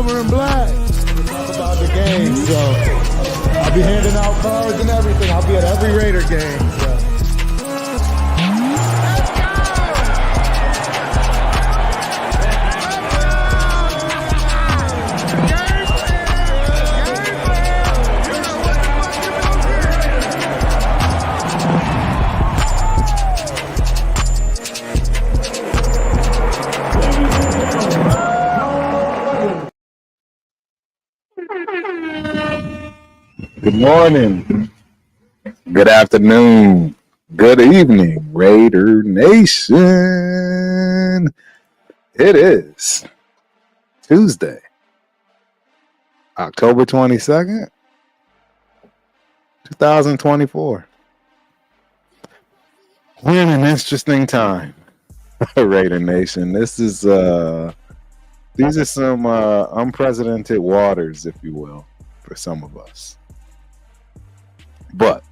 silver and black. Talk about the game, so I'll be handing out cards and everything. I'll be at every Raider game. So. Good morning, good afternoon, good evening, Raider Nation. It is Tuesday, October 22nd, 2024. We're in an interesting time, Raider Nation. These are some unprecedented waters, if you will, for some of us. But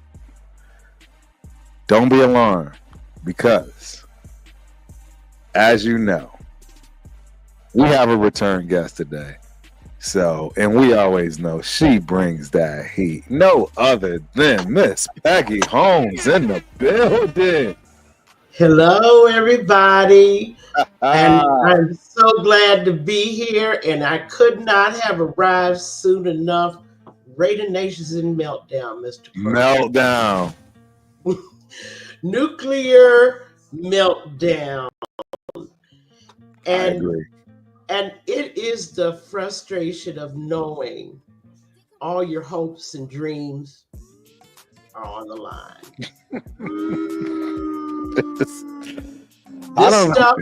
don't be alarmed, because as you know, we have a return guest today. So, and we always know she brings that heat. No other than Miss Peggy Holmes in the building. Hello, everybody. And I'm so glad to be here, and I could not have arrived soon enough. Raider Nation's in meltdown, Mr. Meltdown. Nuclear meltdown. I agree. And it is the frustration of knowing all your hopes and dreams are on the line. This stuff,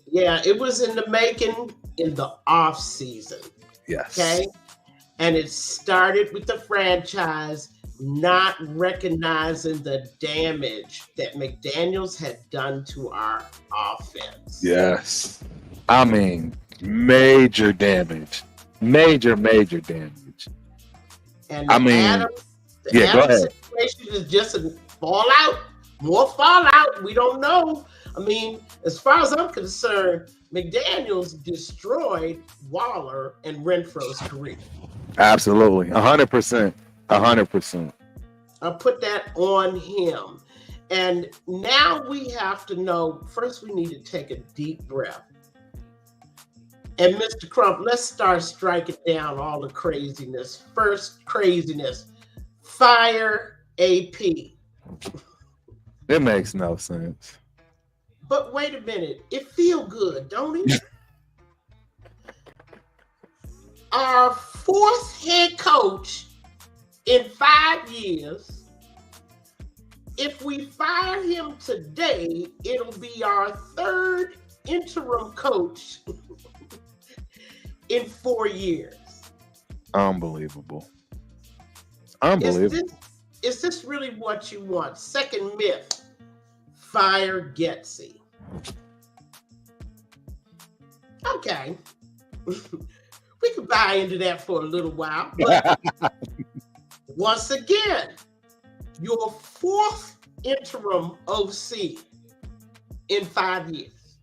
yeah, it was in the making in the off season. Yes. Okay. And it started with the franchise not recognizing the damage that McDaniels had done to our offense. Yes. I mean, major damage. Major damage. And I mean, the Adams situation is just a fallout, more fallout. We don't know. I mean, as far as I'm concerned, McDaniels destroyed Waller and Renfro's career. Absolutely. 100%. 100%. I put that on him. And now we have to know, first we need to take a deep breath. And Mr. Crump, let's start striking down all the craziness. First craziness, fire AP. It makes no sense. But wait a minute, it feel good, don't it? Our fourth head coach in 5 years. If we fire him today, it'll be our third interim coach in 4 years. Unbelievable. Is this really what you want? Second myth, fire Getsy. Okay. We could buy into that for a little while. But once again, your fourth interim OC in 5 years.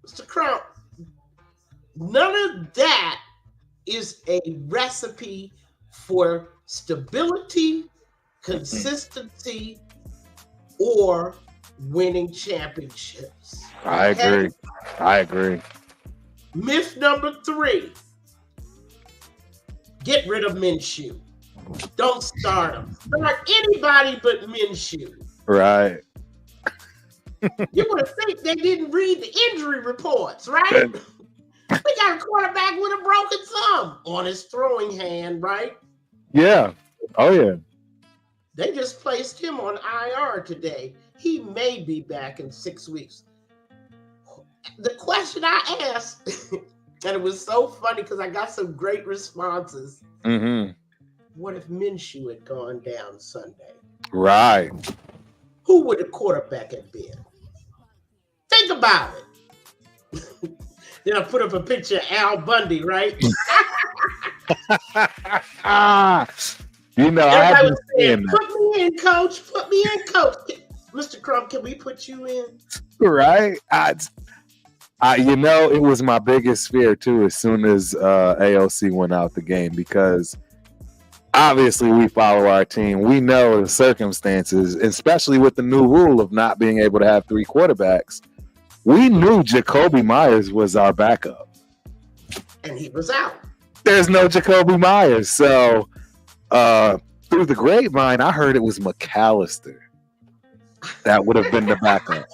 Mr. Crump, none of that is a recipe for stability, consistency, or winning championships. I agree. Myth number 3, get rid of Minshew. Don't start him. Start anybody but Minshew. Right. You would think they didn't read the injury reports, right? We got a quarterback with a broken thumb on his throwing hand, right? Yeah. Oh, yeah. They just placed him on IR today. He may be back in 6 weeks. The question I asked, and it was so funny because I got some great responses. Mm-hmm. What if Minshew had gone down Sunday? Right. Who would the quarterback have been? Think about it. Then I put up a picture of Al Bundy, right? You know, everybody was saying, put me in, coach. Put me in, coach. Mr. Crump, can we put you in? Right. It was my biggest fear too. As soon as AOC went out the game, because obviously we follow our team. We know the circumstances, especially with the new rule of not being able to have 3 quarterbacks. We knew Jacoby Myers was our backup, and he was out. There's no Jacoby Myers, so through the grapevine, I heard it was McAllister that would have been the backup.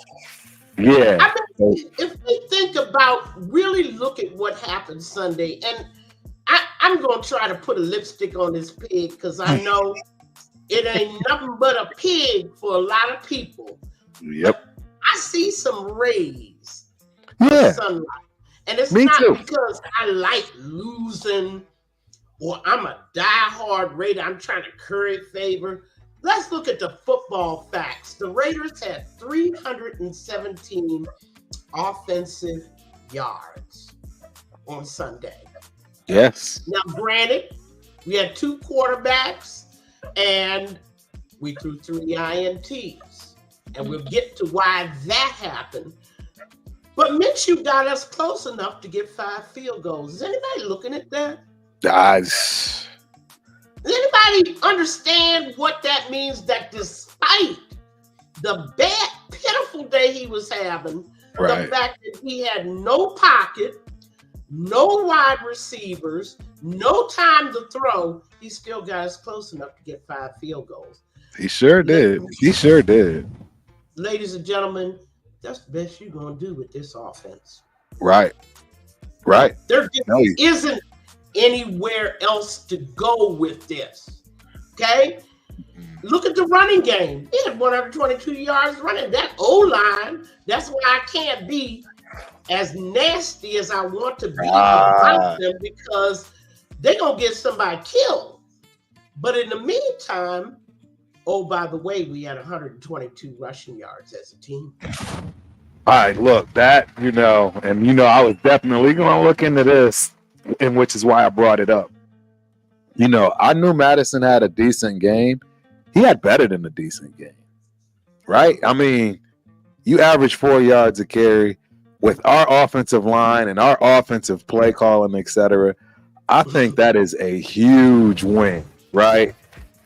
Yeah. I mean, if we think about, really look at what happened Sunday, and I'm going to try to put a lipstick on this pig because I know it ain't nothing but a pig for a lot of people. Yep. I see some rays Yeah. of sunlight. And it's Me not too. because I like losing or I'm a diehard Raider. I'm trying to curry favor. Let's look at the football facts. The Raiders had 317 offensive yards on Sunday. Yes. Now, granted, we had 2 quarterbacks and we threw 3 INTs. And we'll get to why that happened. But Minshew got us close enough to get 5 field goals. Is anybody looking at that? Does anybody understand what that means? That despite the bad, pitiful day he was having, Right. the fact that he had no pocket, no wide receivers, no time to throw, he still got us close enough to get 5 field goals. He sure did. Ladies and gentlemen, that's the best you're going to do with this offense. Right. There just isn't anywhere else to go with this. Okay? Look at the running game. He had 122 yards running. That O-line, that's why I can't be as nasty as I want to be about them, because they're going to get somebody killed. But in the meantime, oh, by the way, we had 122 rushing yards as a team. All right, look, that, I was definitely going to look into this, and which is why I brought it up. I knew Madison had a decent game. He had better than a decent game, right? I mean, you average 4 yards a carry with our offensive line and our offensive play calling, et cetera. I think that is a huge win, right?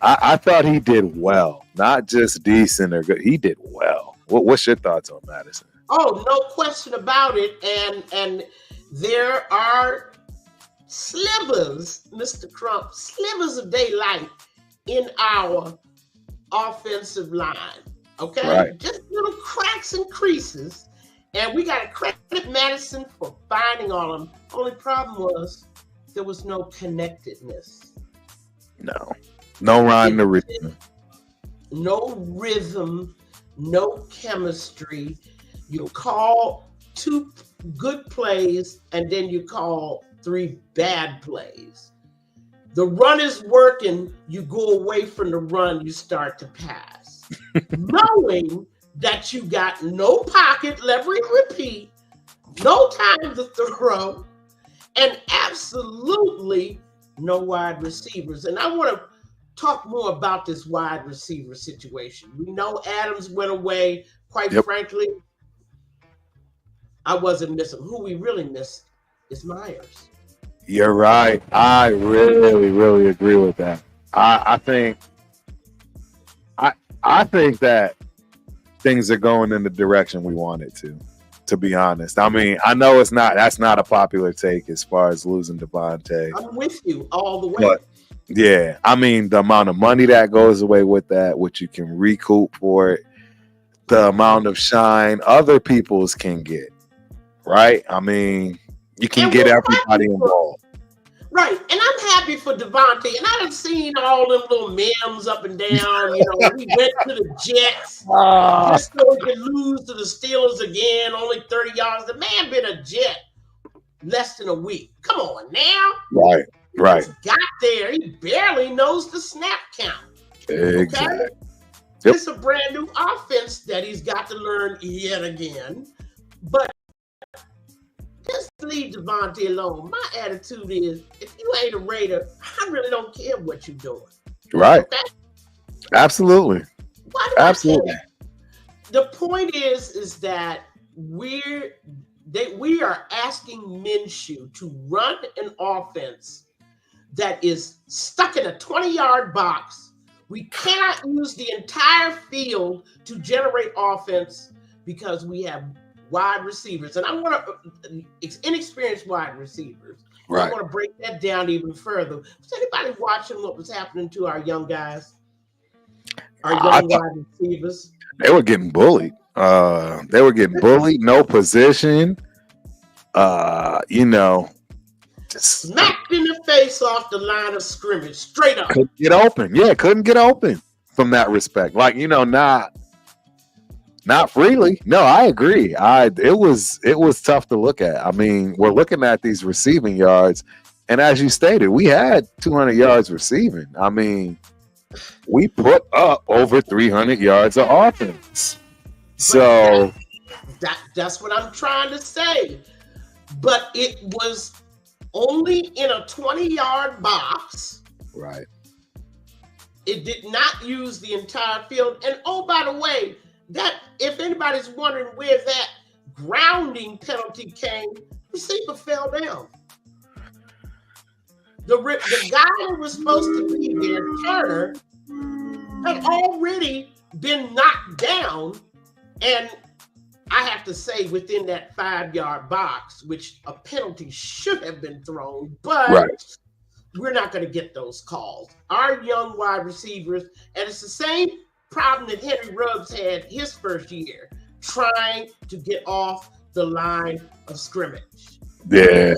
I thought he did well, not just decent or good. He did well. What's your thoughts on Madison? Oh, no question about it. And there are slivers, Mr. Crump, slivers of daylight in our offensive line. Okay? Right. Just little cracks and creases. And we got to credit Madison for finding all of them. Only problem was there was no connectedness. No rhyme to rhythm. No rhythm, no chemistry. You call 2 good plays and then you call 3 bad plays. The run is working, you go away from the run, you start to pass. Knowing that you got no pocket, let me repeat, no time to throw, and absolutely no wide receivers. And I want to talk more about this wide receiver situation. We know Adams went away. Quite frankly, I wasn't missing. Who we really missed is Myers. You're right. I really, really agree with that. I think that things are going in the direction we want it to be honest. I mean, I know that's not a popular take as far as losing Devontae. I'm with you all the way. But yeah, I mean, the amount of money that goes away with that, what you can recoup for it, the amount of shine other people's can get, right? I mean, you can get everybody involved. Right, and I'm happy for Devontae, and I done seen all them little memes up and down. He went to the Jets just so he could lose to the Steelers again, only 30 yards. The man been a Jet less than a week. Come on now. Right. He got there. He barely knows the snap count. Exactly. Okay? Yep. It's a brand new offense that he's got to learn yet again. But just leave Devontae alone. My attitude is, if you ain't a Raider, I really don't care what you're doing. Right. Okay? Absolutely. Why do I care? The point is that we are asking Minshew to run an offense that is stuck in a 20-yard box. We cannot use the entire field to generate offense because we have wide receivers. And I want to inexperienced wide receivers. Right. I want to break that down even further. Was anybody watching what was happening to our young guys? Our young wide receivers? They were getting bullied. No position. Just smacked in the face off the line of scrimmage, straight up. Couldn't get open. Yeah, couldn't get open from that respect. Like, not freely. No, I agree. It was tough to look at. I mean, we're looking at these receiving yards, and as you stated, we had 200 yards receiving. I mean, we put up over 300 yards of offense. So that's what I'm trying to say. But it was only in a 20-yard box. Right. It did not use the entire field. And oh, by the way, that if anybody's wondering where that grounding penalty came, receiver fell down. The guy who was supposed to be there, Turner, had already been knocked down, and I have to say within that 5-yard box, which a penalty should have been thrown, but we're not going to get those calls. Our young wide receivers, and it's the same problem that Henry Ruggs had his first year, trying to get off the line of scrimmage. Yeah.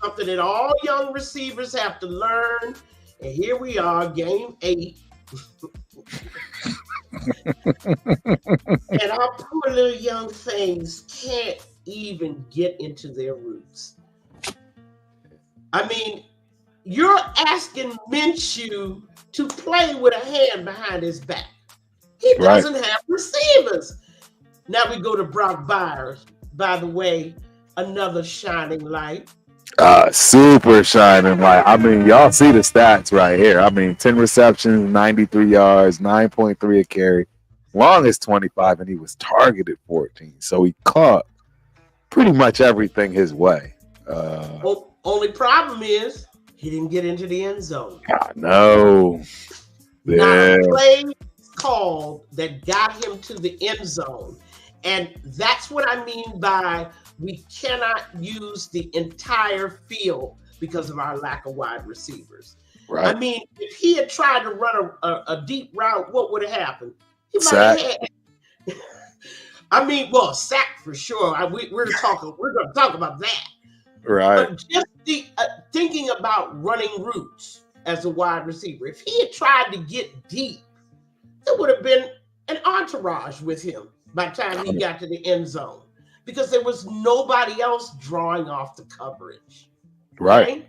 Something that all young receivers have to learn. And here we are, game 8. And our poor little young things can't even get into their roots. I mean, you're asking Minshew to play with a hand behind his back. He doesn't have receivers. Now we go to Brock Byers. By the way, another shining light. Super shining light. I mean, y'all see the stats right here. I mean, 10 receptions, 93 yards, 9.3 a carry. Longest 25, and he was targeted 14. So he caught pretty much everything his way. Only problem is he didn't get into the end zone. I know. Not a play called that got him to the end zone. And that's what I mean by we cannot use the entire field because of our lack of wide receivers. Right. I mean, if he had tried to run a deep route, what would have happened? He might have had. I mean, well, sack for sure. We're going to talk about that. Right. But just thinking about running routes as a wide receiver, if he had tried to get deep, there would have been an entourage with him by the time he got to the end zone because there was nobody else drawing off the coverage. Right?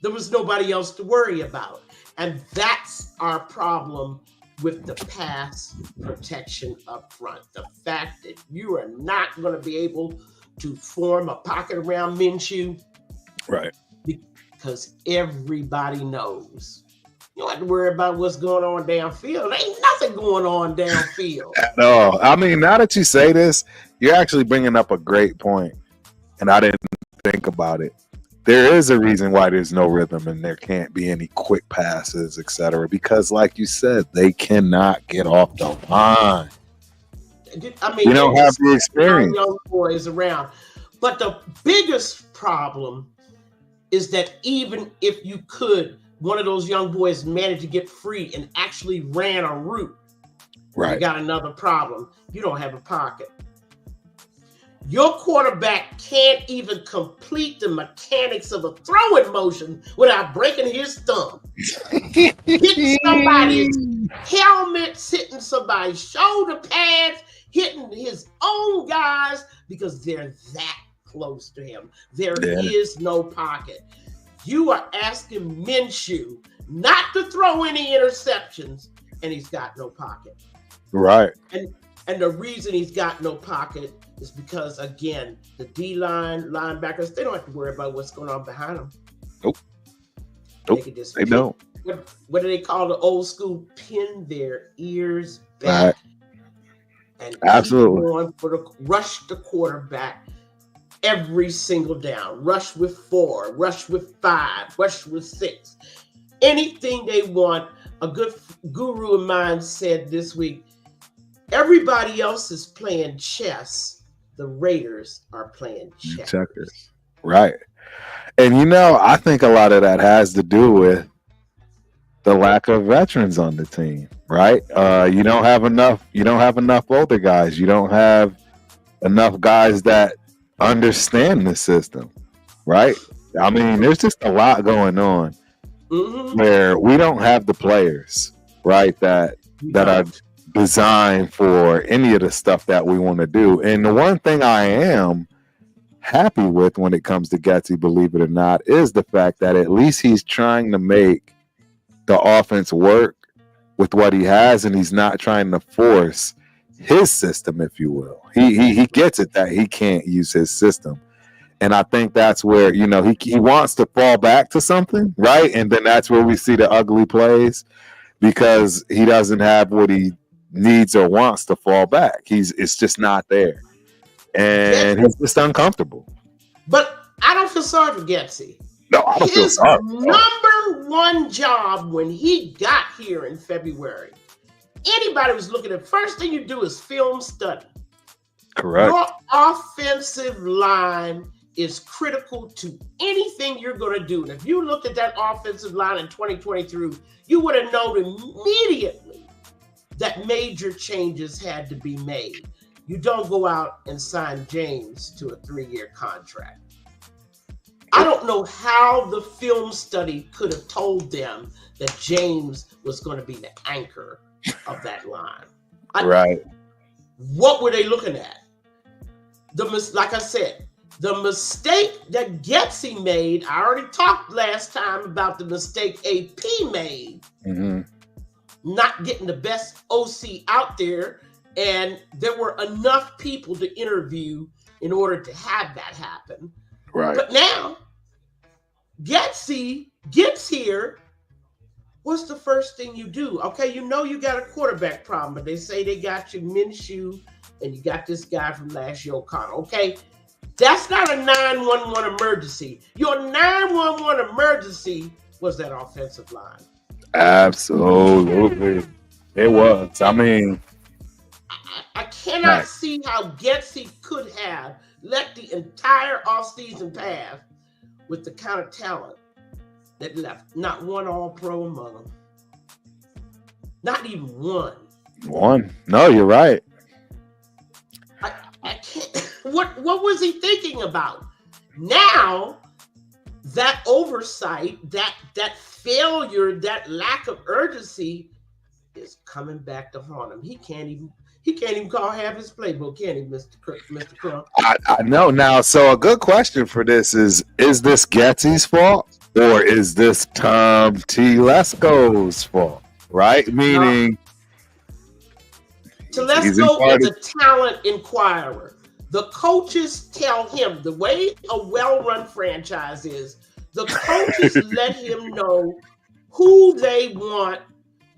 There was nobody else to worry about. And that's our problem with the pass protection up front. The fact that you are not going to be able to form a pocket around Minshew. Right. Because everybody knows. You don't have to worry about what's going on downfield. There ain't nothing going on downfield. No, I mean, now that you say this, you're actually bringing up a great point, and I didn't think about it. There is a reason why there's no rhythm and there can't be any quick passes, etc. Because, like you said, they cannot get off the line. I mean, you don't have the experience. Young boys around, but the biggest problem is that even if you could, one of those young boys managed to get free and actually ran a route, you got another problem. You don't have a pocket. Your quarterback can't even complete the mechanics of a throwing motion without breaking his thumb. Hitting somebody's helmet, hitting somebody's shoulder pads, hitting his own guys because they're that close to him. There is no pocket. You are asking Minshew not to throw any interceptions, and he's got no pocket. Right. And the reason he's got no pocket is because, again, the D-line, linebackers, they don't have to worry about what's going on behind them. Nope. They don't. What do they call the old school? Pin their ears back. And absolutely keep going for rush the quarterback every single down. Rush with 4, rush with 5, rush with 6. Anything they want. A good guru of mine said this week, everybody else is playing chess. The Raiders are playing checkers. Right. And I think a lot of that has to do with the lack of veterans on the team, right? You don't have enough older guys. You don't have enough guys that understand the system, right? I mean, there's just a lot going on where we don't have the players, right, that are designed for any of the stuff that we want to do. And the one thing I am happy with when it comes to Getsy, believe it or not, is the fact that at least he's trying to make the offense work with what he has, and he's not trying to force his system, if you will. He gets it that he can't use his system. And I think that's where, he wants to fall back to something, right? And then that's where we see the ugly plays, because he doesn't have what he needs or wants to fall back. It's just not there. And he's just uncomfortable. But I don't feel sorry for Getsy. No, I don't feel sorry. His number one job when he got here in February, anybody was looking at, first thing you do is film study. Correct. Your offensive line is critical to anything you're going to do. And if you looked at that offensive line in 2023, you would have known immediately that major changes had to be made. You don't go out and sign James to a 3-year contract. I don't know how the film study could have told them that James was going to be the anchor of that line. Right. What were they looking at? Like I said, the mistake that Getsy made, I already talked last time about the mistake AP made, not getting the best OC out there, and there were enough people to interview in order to have that happen. Right. But now, Getsy gets here. What's the first thing you do? Okay, you got a quarterback problem, but they say they got you Minshew, and you got this guy from last year, O'Connell. Okay, that's not a 911 emergency. Your 911 emergency was that offensive line. Absolutely. It was. I mean, I cannot see how Getsy could have let the entire offseason pass with the kind of talent that left. Not one All-Pro among them. Not even one. One. No, you're right. I can't. What was he thinking about? Now, that oversight, that failure, that lack of urgency is coming back to haunt him. He can't even call half his playbook, can he, Mr. Crump? I know now. So a good question for this is this Getsy's fault, or is this Tom Telesco's fault? Right? Meaning, Telesco is a talent inquirer. The coaches tell him, the way a well-run franchise is, the coaches let him know who they want,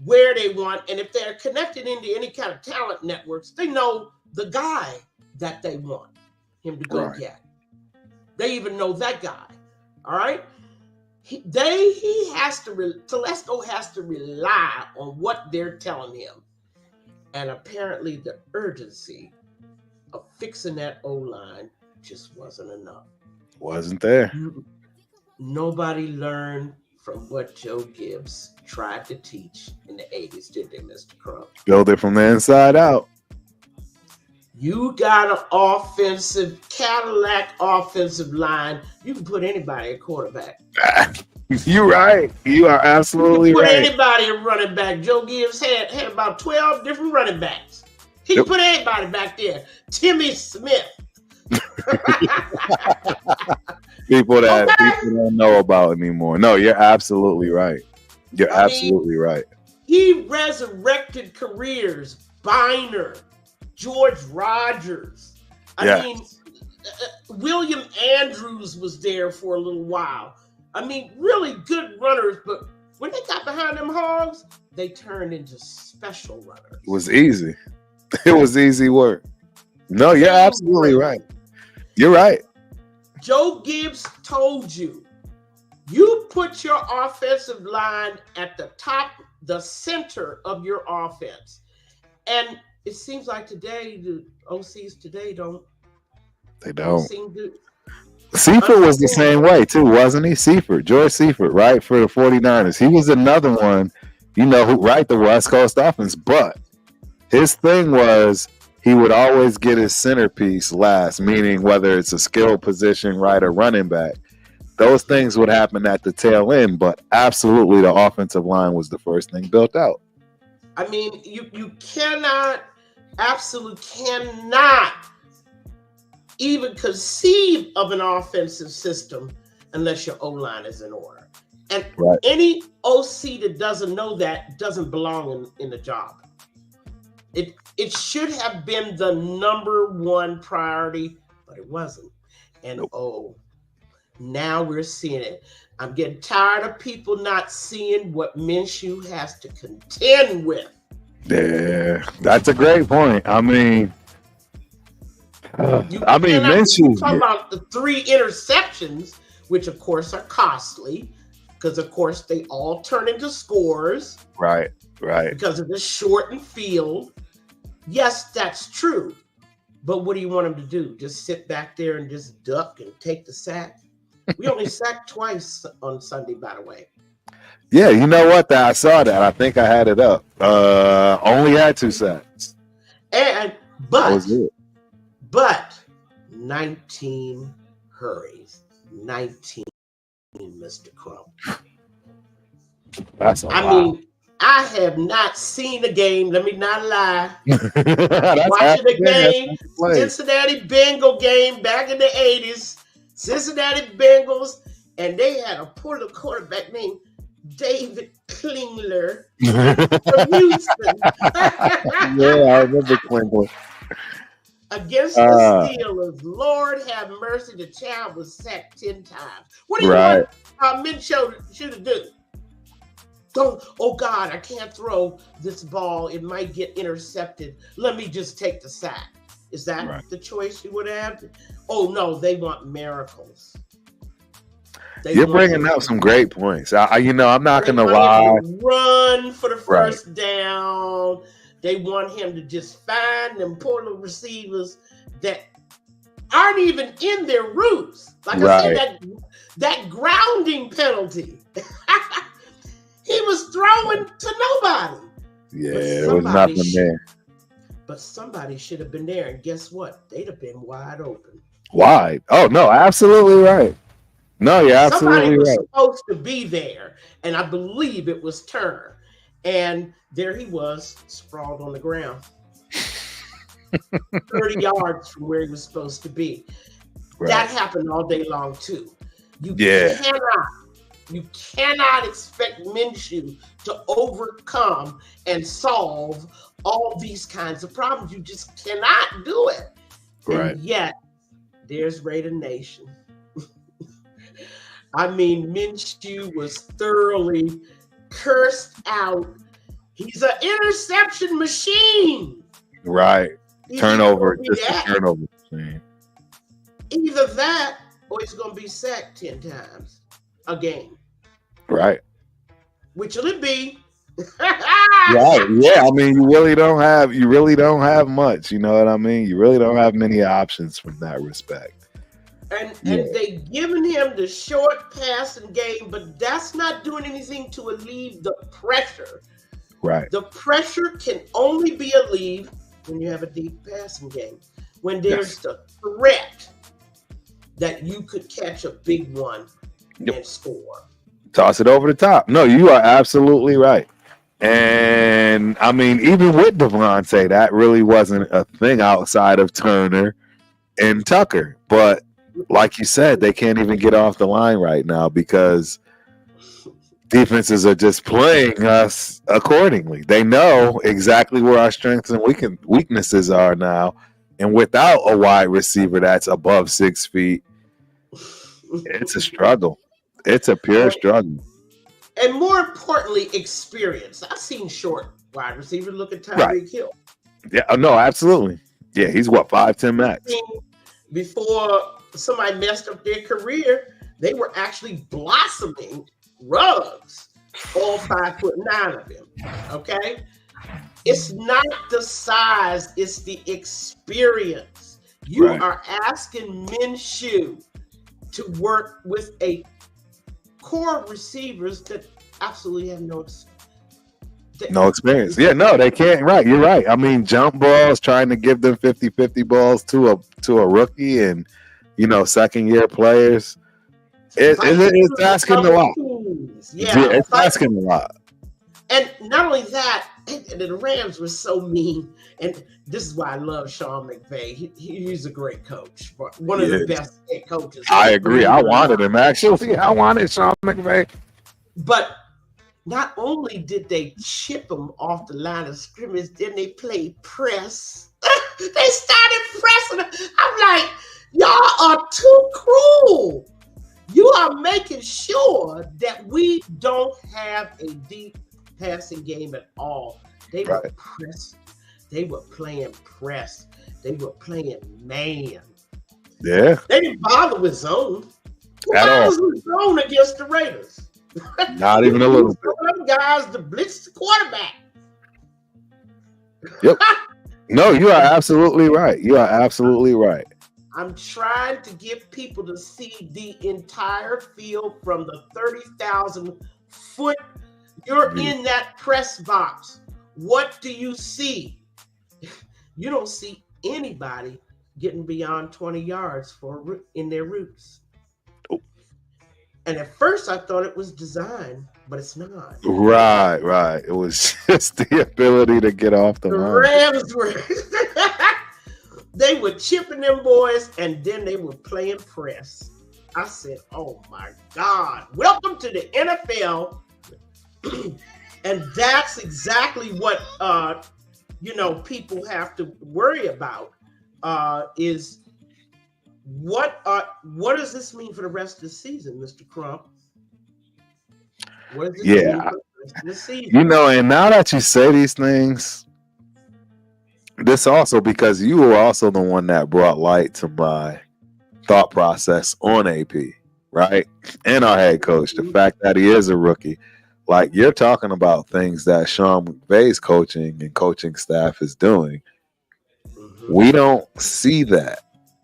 where they want, and if they're connected into any kind of talent networks, they know the guy that they want him to go get. They even know that guy. All right. Telesco has to rely on what they're telling him. And apparently the urgency of fixing that O-line just wasn't enough. Wasn't there. Nobody learned from what Joe Gibbs tried to teach in the 80s, did they, Mr. Crump? Build it from the inside out. You got an offensive, Cadillac offensive line. You can put anybody at quarterback. You're right. You are absolutely right. Put anybody at running back. Joe Gibbs had about 12 different running backs. He can put anybody back there. Timmy Smith. People don't know about anymore. No, you're absolutely right. You're absolutely right. He resurrected careers. Biner, George Rogers. I mean, William Andrews was there for a little while. I mean, really good runners, but when they got behind them hogs, they turned into special runners. It was easy. It was easy work. No, you're absolutely right. You're right. Joe Gibbs told you, you put your offensive line at the top, the center of your offense. And it seems like today, the OCs today don't seem to. Seifert was the same way too, wasn't he? George Seifert, right, for the 49ers. He was another one, who the West Coast offense. But his thing was he would always get his centerpiece last, meaning whether it's a skill position, right, or running back. Those things would happen at the tail end, but absolutely the offensive line was the first thing built out. I mean, you cannot, absolutely cannot even conceive of an offensive system unless your O-line is in order. And any OC that doesn't know that doesn't belong in the job. It should have been the number one priority, but it wasn't. And now we're seeing it. I'm getting tired of people not seeing what Minshew has to contend with. Yeah, that's a great point. I mean, Minshew. Talk about the 3 interceptions, which of course are costly, because of course they all turn into scores. Right. Because of the shortened field. Yes, that's true. But what do you want him to do? Just sit back there and just duck and take the sack? We only sacked twice on Sunday, by the way. Yeah, you know what? I saw that. I think I had it up. Only had 2 sacks. But 19 hurries. 19, Mr. Crump. That's a lot. mean, I have not seen a game. Let me not lie. Watching the game, Cincinnati Bengal game back in the 80s. Cincinnati Bengals, and they had a Portland quarterback named David Klingler from Houston. Yeah, I remember Klingler. Against the Steelers. Lord have mercy, the child was sacked 10 times. What do you want Minshew should do? Oh God, I can't throw this ball. It might get intercepted. Let me just take the sack. Is that the choice you would have? Oh no, they want miracles. You're bringing out some great points. I'm not going to lie. Run for the first down. They want him to just find them Portland receivers that aren't even in their routes. Like I said, that grounding penalty. He was throwing to nobody. Yeah, it was nothing there. But somebody should have been there, and guess what? They'd have been wide open. Wide? Oh no, absolutely right. No, you're absolutely right. Somebody was supposed to be there, and I believe it was Turner. And there he was, sprawled on the ground, 30 yards from where he was supposed to be. That happened all day long too. You cannot expect Minshew to overcome and solve all these kinds of problems. You just cannot do it. And yet, there's Raider Nation. I mean, Minshew was thoroughly cursed out. He's an interception machine. Right. Turnover. Just a turnover machine. Either that or he's going to be sacked 10 times a game. Right. Which will it be? Right. Yeah. I mean, you really don't have much. You know what I mean? You really don't have many options from that respect. And they giving him the short passing game, but that's not doing anything to alleviate the pressure. Right. The pressure can only be alleviated when you have a deep passing game. When there's the threat that you could catch a big one and score. Toss it over the top. No, you are absolutely right. And I mean, even with Devontae, that really wasn't a thing outside of Turner and Tucker. But like you said, they can't even get off the line right now because defenses are just playing us accordingly. They know exactly where our strengths and weaknesses are now. And without a wide receiver that's above 6 feet, it's a struggle. It's a pure struggle. And more importantly, experience. I've seen short wide receivers. Look at Tyreek Hill. Yeah, no, absolutely. Yeah, he's 5'10" max. Before somebody messed up their career, they were actually blossoming rugs, all 5'9" of them. Okay, it's not the size, it's the experience. You are asking Minshew to work with a core receivers that absolutely have no experience. Yeah, no, they can't. Right, you're right. I mean, jump balls, trying to give them 50-50 balls to a rookie, and second year players. It's asking a lot. Yeah, it's asking a lot. And not only that, the Rams were so mean. And this is why I love Sean McVay. He's a great coach, one of the best head coaches. I agree. I wanted him, actually. I wanted Sean McVay. But not only did they chip him off the line of scrimmage, then they played press. They started pressing him. I'm like, y'all are too cruel. You are making sure that we don't have a deep passing game at all. They were pressed. They were playing press. They were playing man. Yeah. They didn't bother with zone. Who at all. With zone against the Raiders? Not even a little bit. Some guys to blitz the quarterback. Yep. No, you are absolutely right. You are absolutely right. I'm trying to get people to see the entire field from the 30,000 foot. You're in that press box. What do you see? You don't see anybody getting beyond 20 yards in their routes. Oh. And at first I thought it was design, but it's not. Right. It was just the ability to get off the line. Rams were they were chipping them boys, and then they were playing press. I said, oh my God, welcome to the NFL. And that's exactly what people have to worry about. Is what does this mean for the rest of the season, Mr. Crump? What does this mean for the rest of the season? And now that you say these things, this also, because you were also the one that brought light to my thought process on AP, right? And our head coach, the fact that he is a rookie. Like, you're talking about things that Sean McVay's coaching and coaching staff is doing. Mm-hmm. We don't see that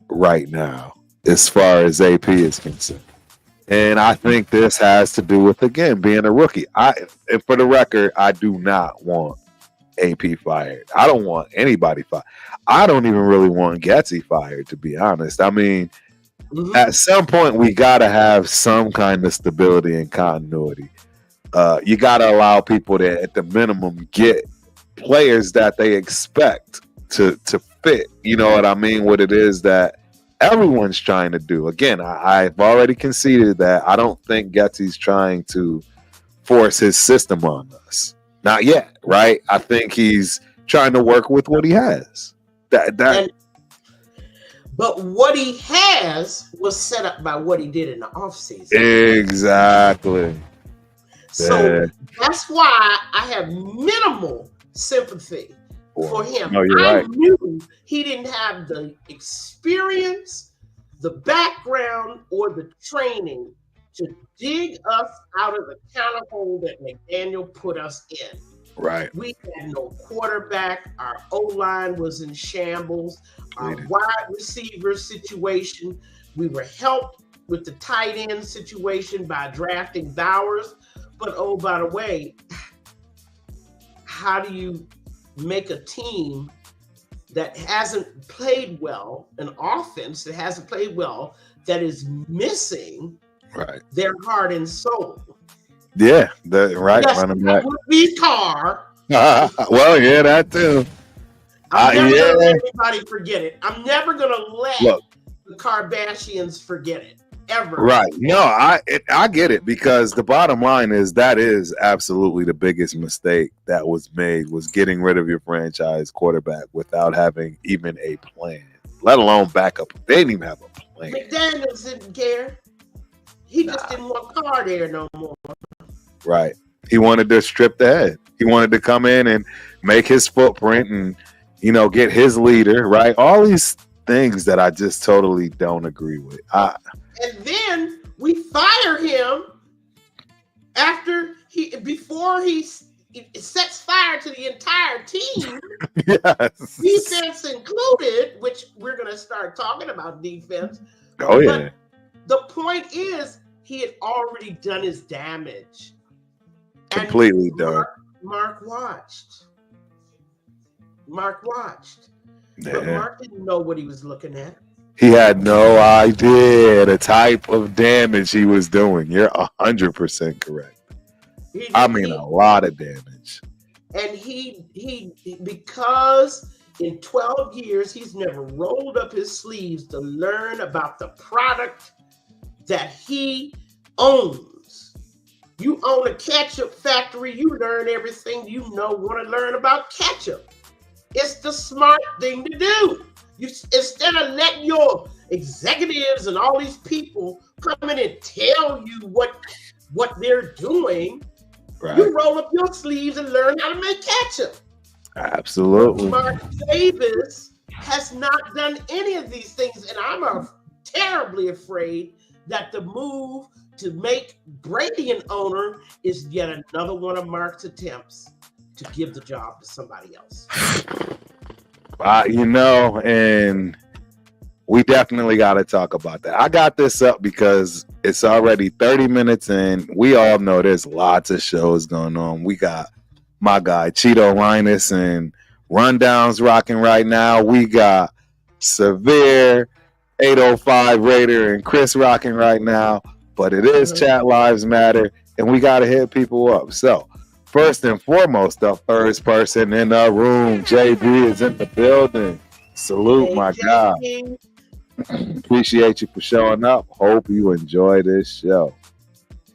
right now as far as AP is concerned. And I think this has to do with, again, being a rookie. And for the record, I do not want AP fired. I don't want anybody fired. I don't even really want Getsy fired, to be honest. I mean, at some point, we got to have some kind of stability and continuity. You got to allow people to, at the minimum, get players that they expect to fit. You know what I mean? What it is that everyone's trying to do. Again, I've already conceded that I don't think Getsy's trying to force his system on us. Not yet, right? I think he's trying to work with what he has. But what he has was set up by what he did in the offseason. Exactly. So that's why I have minimal sympathy for him. No, I knew he didn't have the experience, the background, or the training to dig us out of the counter hole that McDaniel put us in. Right. We had no quarterback. Our O-line was in shambles. Our wide receiver situation, we were helped with the tight end situation by drafting Bowers. But, oh, by the way, how do you make a team that hasn't played well, an offense that hasn't played well, that is missing their heart and soul? Yeah, running back. Be Carr. Well, yeah, that too. I'm never going to let anybody forget it. I'm never going to let the Kardashians forget it. Ever. Right. No, I get it, because the bottom line is that is absolutely the biggest mistake that was made, was getting rid of your franchise quarterback without having even a plan, let alone backup. They didn't even have a plan. McDaniels didn't care. He just didn't want Carr there no more. Right. He wanted to strip the head. He wanted to come in and make his footprint and, get his leader, right? All these things that I just totally don't agree with. And then we fire him before he sets fire to the entire team, Yes. defense included, which we're going to start talking about defense. Oh yeah. But the point is, he had already done his damage. Completely done. Mark watched. Yeah. But Mark didn't know what he was looking at. He had no idea the type of damage he was doing. You're 100% correct. A lot of damage. And he because in 12 years he's never rolled up his sleeves to learn about the product that he owns. You own a ketchup factory, you learn everything you want to learn about ketchup. It's the smart thing to do. Instead of letting your executives and all these people come in and tell you what they're doing, right, you roll up your sleeves and learn how to make ketchup. Absolutely. Mark Davis has not done any of these things, and I'm terribly afraid that the move to make Brady an owner is yet another one of Mark's attempts to give the job to somebody else. And we definitely got to talk about that. I got this up because it's already 30 minutes in. We all know there's lots of shows going on. We got my guy Cheeto Linus and Rundowns rocking right now. We got Severe, 805 Raider, and Chris rocking right now. But it is Chat Lives Matter, and we got to hit people up. So, first and foremost, the first person in the room, JB, is in the building. Salute, my guy. Appreciate you for showing up. Hope you enjoy this show.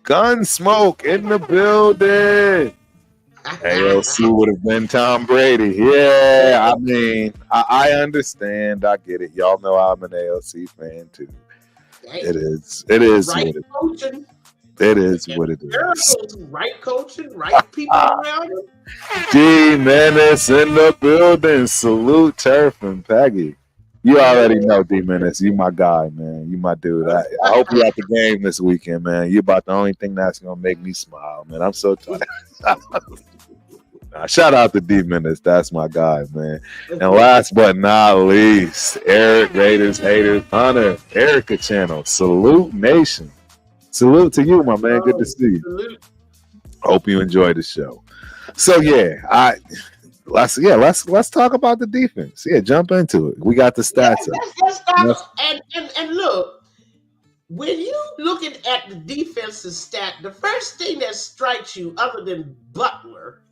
Gunsmoke in the building. AOC would have been Tom Brady. Yeah, I understand. I get it. Y'all know I'm an AOC fan too. It is right, what it coaching. It is what it is. Right coaching, right people around him. D-Menace in the building. Salute Turf and Peggy. You already know, D-Menace. You my guy, man. You my dude. I hope you're at the game this weekend, man. You about the only thing that's going to make me smile, man. I'm so tired. Shout out to D-Menace. That's my guy, man. And last but not least, Eric, Raiders, Haters, Hunter, Erica Channel. Salute Nation. Salute to you, my man. Good to see you. Salute. Hope you enjoy the show. So let's talk about the defense. Yeah, jump into it. We got the stats. Let's start. And look, when you looking at the defensive stat, the first thing that strikes you, other than Butler,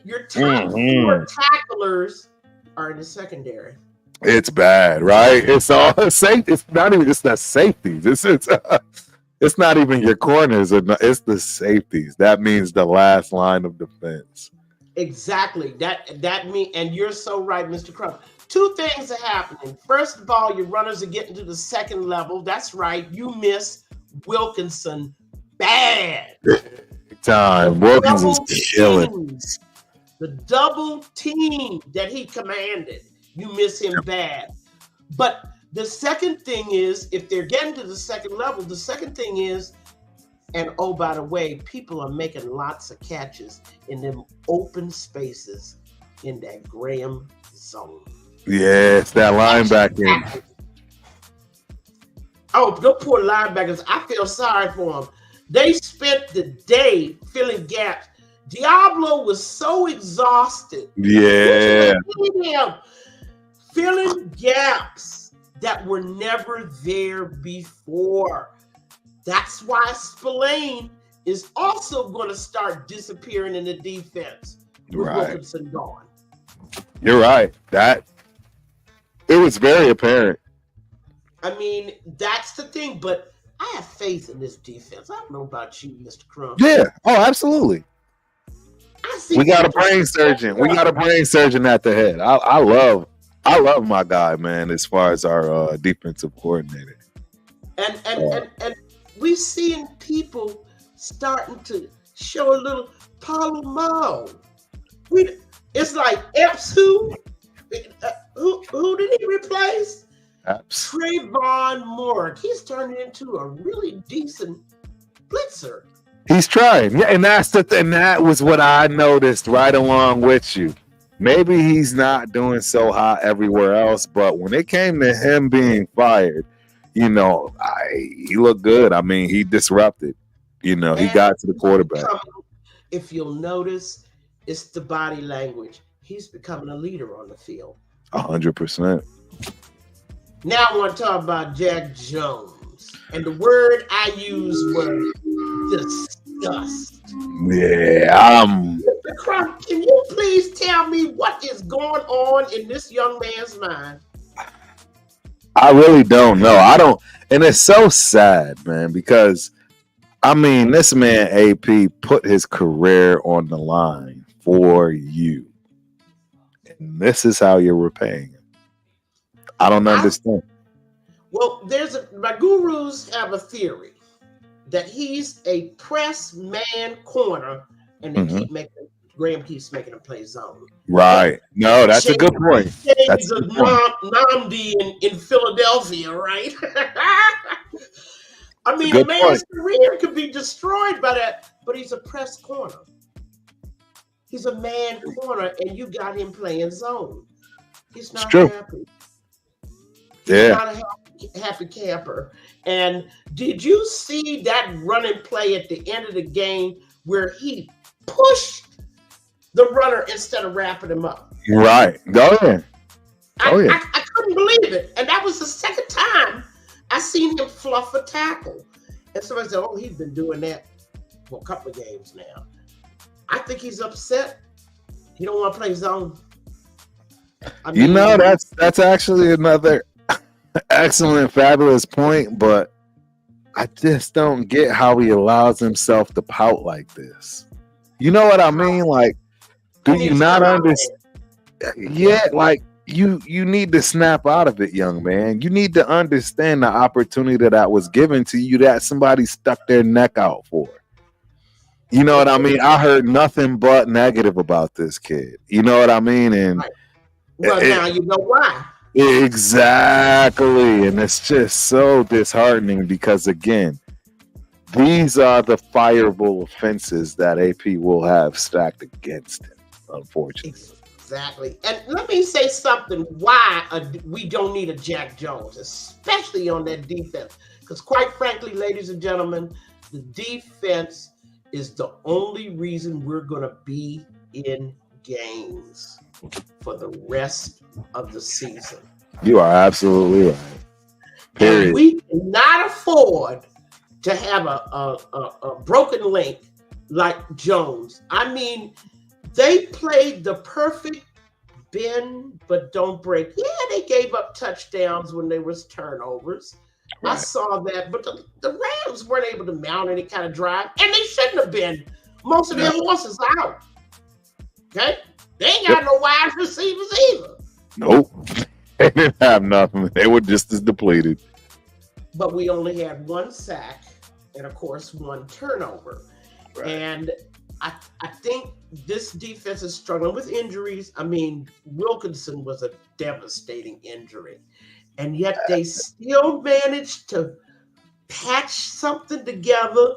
your top four tacklers are in the secondary. It's bad, right? It's all safety. It's not even just the safeties. It's not even your corners. It's the safeties. That means the last line of defense. Exactly. That means, and you're so right, Mr. Crump. Two things are happening. First of all, your runners are getting to the second level. That's right. You miss Wilkinson bad. Time. Wilkins is killing. The double team that he commanded, you miss him bad. But the second thing is, if they're getting to the second level, the second thing is, and oh, by the way, people are making lots of catches in them open spaces in that Graham zone. Yes, that linebacker. Oh, those poor linebackers. I feel sorry for them. They spent the day filling gaps. Diablo was so exhausted. Yeah. Filling gaps that were never there before. That's why Spillane is also going to start disappearing in the defense with Wilkinson gone. You're right. It was very apparent. I mean, that's the thing, but I have faith in this defense. I don't know about you, Mr. Crump. Yeah. Oh, absolutely. We got a brain surgeon. We got a brain surgeon at the head. I love my guy, man, as far as our defensive coordinator. And we're seeing people starting to show a little Palomo. It's like Epps who did he replace? Trayvon Moore, he's turning into a really decent blitzer. He's trying. Yeah, and that's the thing. That was what I noticed right along with you. Maybe he's not doing so hot everywhere else, but when it came to him being fired, he looked good. I mean, he disrupted. He got to the quarterback. If you'll notice, it's the body language. He's becoming a leader on the field. 100%. Now I want to talk about Jack Jones. And the word I used was disgust. Yeah, Mr. Crump, can you please tell me what is going on in this young man's mind? I really don't know. I don't, and it's so sad, man, because I mean, this man AP put his career on the line for you. And this is how you're repaying him. I don't understand. Well, my gurus have a theory that he's a press man corner, and Graham keeps making him play zone. Right. No, that's a good point. That's a good point. Namdi in Philadelphia, right? I mean, a man's career could be destroyed by that, but he's a press corner. He's a man corner, and you got him playing zone. He's not happy. He's not a happy camper. And did you see that running play at the end of the game where he pushed the runner instead of wrapping him up? Right. I couldn't believe it. And that was the second time I seen him fluff a tackle. And somebody said, he's been doing that for a couple of games now. I think he's upset. He don't want to play zone. I mean, that's actually another excellent, fabulous point, but I just don't get how he allows himself to pout like this. You know what I mean? Like, do you not understand? Yeah, like you need to snap out of it, young man. You need to understand the opportunity that was given to you that somebody stuck their neck out for. You know what I mean? I heard nothing but negative about this kid. You know what I mean? And now you know why. Exactly. And it's just so disheartening because, again, these are the fireable offenses that AP will have stacked against him, unfortunately. Exactly. And let me say something why we don't need a Jack Jones, especially on that defense. Because quite frankly, ladies and gentlemen, the defense is the only reason we're going to be in games for the rest of the season. You are absolutely right. Period. And we cannot afford to have a broken link like Jones. I mean, they played the perfect bend but don't break. Yeah, they gave up touchdowns when there was turnovers. Right. I saw that, but the Rams weren't able to mount any kind of drive, and they shouldn't have been. Most of their horses out. Okay? They ain't got no wide receivers either. Nope. They didn't have nothing. They were just as depleted. But we only had one sack and, of course, one turnover. Right. And I think this defense is struggling with injuries. I mean, Wilkinson was a devastating injury. And yet they still managed to patch something together.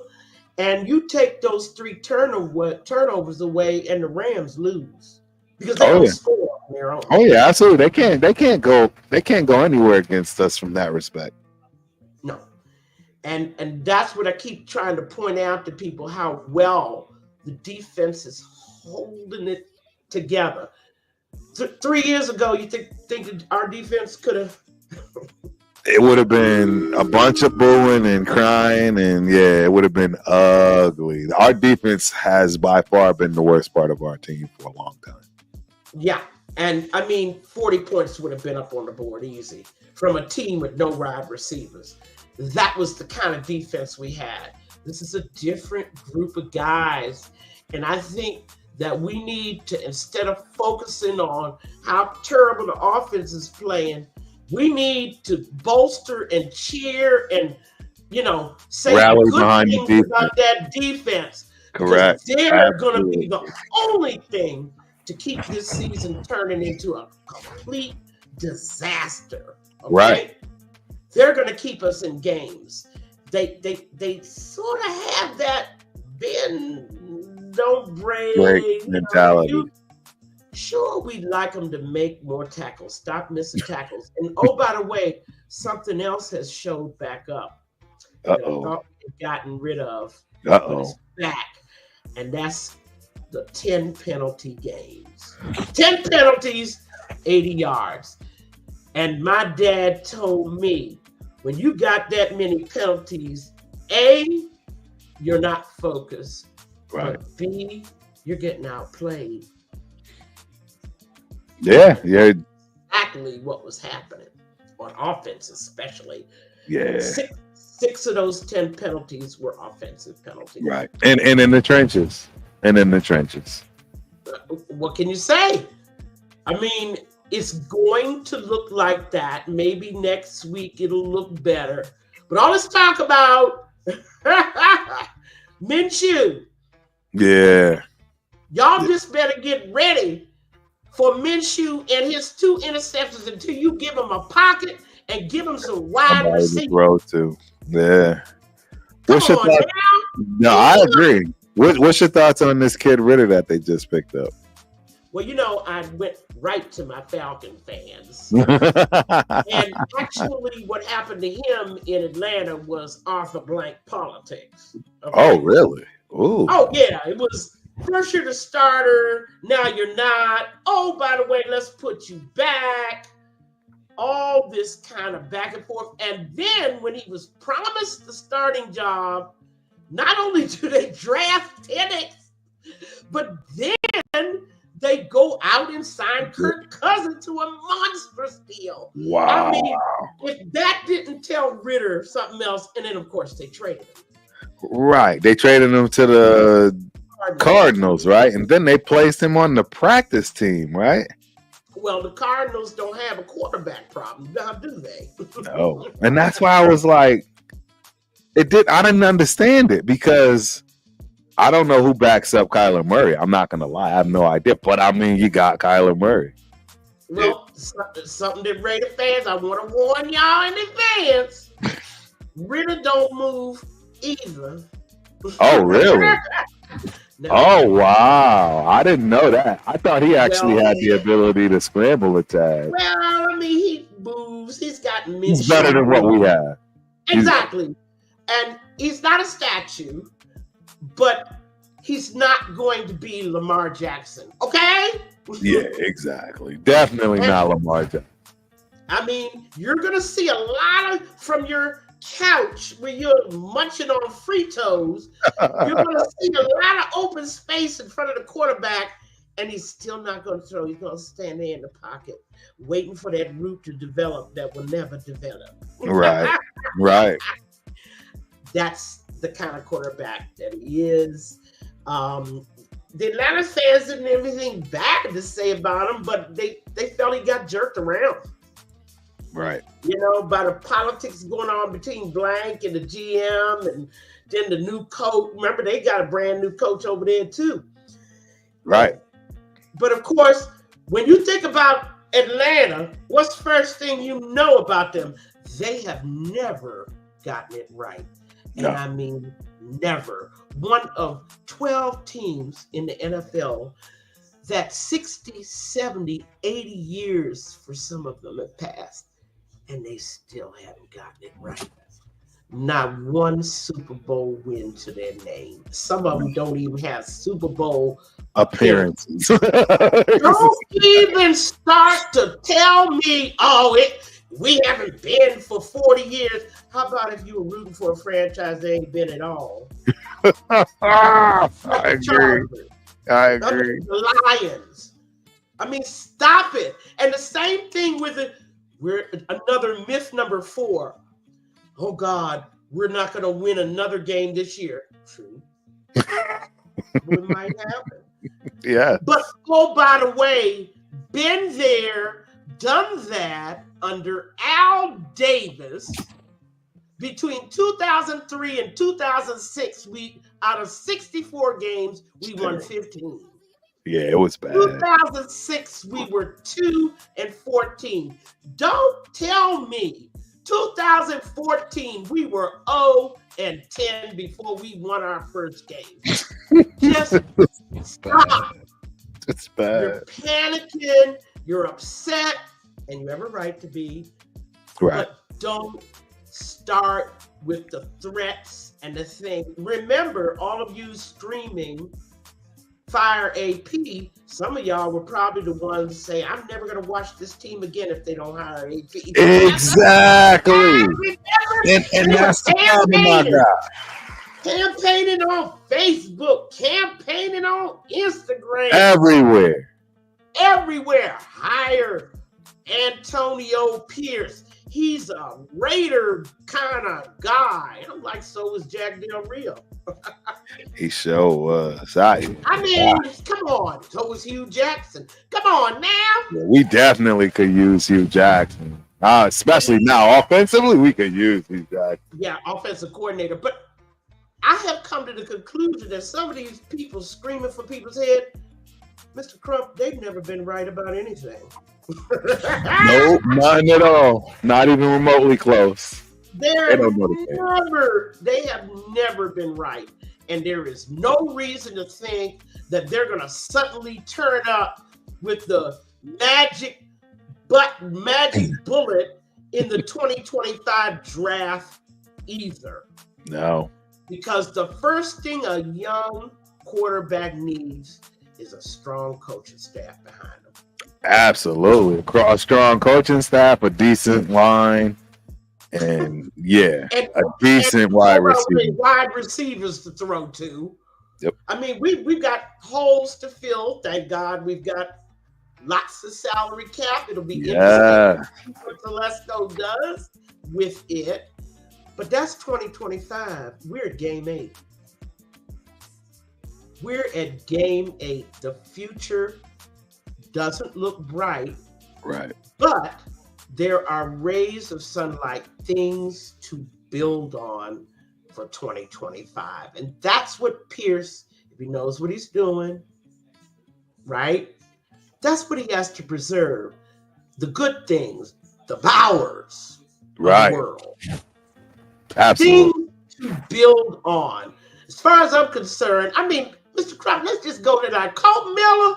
And you take those 3 turnovers away, and the Rams lose because they don't score on their own. Oh yeah, absolutely. They can't go anywhere against us from that respect. No, and that's what I keep trying to point out to people, how well the defense is holding it together. 3 years ago, you think that our defense could have? It would have been a bunch of booing and crying, and yeah, it would have been ugly. Our defense has by far been the worst part of our team for a long time. Yeah, and I mean, 40 points would have been up on the board easy from a team with no wide receivers. That was the kind of defense we had. This is a different group of guys, and I think that we need to, instead of focusing on how terrible the offense is playing, we need to bolster and cheer and, say rally good behind things the about that defense. Correct. They're going to be the only thing to keep this season turning into a complete disaster. Okay? Right. they're going to keep us in games. They sort of have that bend, don't break mentality. Sure, we'd like them to make more tackles, stop missing tackles. And oh, by the way, something else has showed back up that I thought we had gotten rid of. But it's back. And that's the 10 penalty games. 10 penalties, 80 yards. And my dad told me, when you got that many penalties, A, you're not focused. Right. But B, you're getting outplayed. Yeah. Exactly what was happening on offense, especially. Yeah. Six of those 10 penalties were offensive penalties. Right. And in the trenches. What can you say? I mean, it's going to look like that. Maybe next week it'll look better. But all this talk about Minshew. Yeah. Y'all just better get ready for Minshew and his 2 interceptions until you give him a pocket and give him some wide receivers. Throw to. Yeah. What's your thoughts? No, I agree. What's your thoughts on this kid Ritter that they just picked up? Well, I went right to my Falcon fans. And actually what happened to him in Atlanta was Arthur Blank politics. Okay? Oh, really? Ooh. Oh, yeah. It was first you're the starter. Now you're not. Oh, by the way, let's put you back. All this kind of back and forth. And then when he was promised the starting job, not only do they draft Penix, but then they go out and sign Kirk Cousins to a monstrous deal. Wow. I mean, if that didn't tell Ritter something else, and then, of course, they traded him. Right. They traded him to the Cardinals, right? And then they placed him on the practice team, right? Well, the Cardinals don't have a quarterback problem, now do they? No. And that's why I was like, I didn't understand it because I don't know who backs up Kyler Murray. I'm not going to lie. I have no idea. But, I mean, you got Kyler Murray. Well, something that Raider fans, I want to warn y'all in advance. Ritter don't move either. Oh, really? No. Oh, wow. I didn't know that. I thought he actually had the ability to scramble attack. Well, I mean, he moves. He's got Minshew. He's better than what we have. Exactly. And he's not a statue, but he's not going to be Lamar Jackson. Okay? Yeah, exactly. Definitely not Lamar Jackson. I mean, you're going to see a lot of, from your couch where you're munching on Fritos, you're going to see a lot of open space in front of the quarterback, and he's still not going to throw. He's going to stand there in the pocket, waiting for that root to develop that will never develop. Right, right. That's the kind of quarterback that he is. The Atlanta fans didn't have anything bad to say about him, but they felt he got jerked around. Right. By the politics going on between Blank and the GM and then the new coach. Remember, they got a brand new coach over there too. Right. But of course, when you think about Atlanta, what's the first thing you know about them? They have never gotten it right. And I mean, never. One of 12 teams in the NFL that 60, 70, 80 years for some of them have passed, and they still haven't gotten it right. Not one Super Bowl win to their name. Some of them don't even have Super Bowl appearances. Don't even start to tell me, we haven't been for 40 years. How about if you were rooting for a franchise that ain't been at all? I agree. The Lions. I mean, stop it. And the same thing with we're another myth number 4. Oh God, we're not going to win another game this year. True. What might happen? Yeah. But by the way, been there, done that under Al Davis. Between 2003 and 2006, out of 64 games, we won 15. Yeah, it was bad. 2006, we were 2-14. Don't tell me 2014, we were 0-10 before we won our first game. Just stop. It's bad. You're panicking, you're upset, and you have a right to be. Right. But don't start with the threats and the thing. Remember, all of you streaming Fire AP, some of y'all were probably the ones say, I'm never going to watch this team again if they don't hire AP. Exactly. And that's the problem, my God. Campaigning on Facebook, campaigning on Instagram. Everywhere. Hire Antonio Pierce. He's a Raider kind of guy. I'm like, so is Jack Del Rio. He sure was. I mean, come on. So was Hugh Jackson. Come on now. Yeah, we definitely could use Hugh Jackson. Especially now. Offensively, we could use Hugh Jackson. Yeah, offensive coordinator. But I have come to the conclusion that some of these people screaming for people's head, Mr. Crump, they've never been right about anything. Nope, none at all. Not even remotely close. They have never been right. And there is no reason to think that they're going to suddenly turn up with the magic bullet in the 2025 draft either. No. Because the first thing a young quarterback needs is a strong coaching staff behind him. Absolutely. A strong coaching staff, a decent line, and a decent wide receiver. Wide receivers to throw to. Yep. I mean, we've got holes to fill. Thank God we've got lots of salary cap. It'll be interesting to see what Telesco does with it. But that's 2025. We're at game 8. We're at game 8. The future doesn't look bright. Right. But there are rays of sunlight, things to build on for 2025. And that's what Pierce, if he knows what he's doing, right? That's what he has to preserve. The good things, the powers of the world. Absolutely. Things to build on. As far as I'm concerned, I mean, Mr. Crump, let's just go to that. Colton Miller.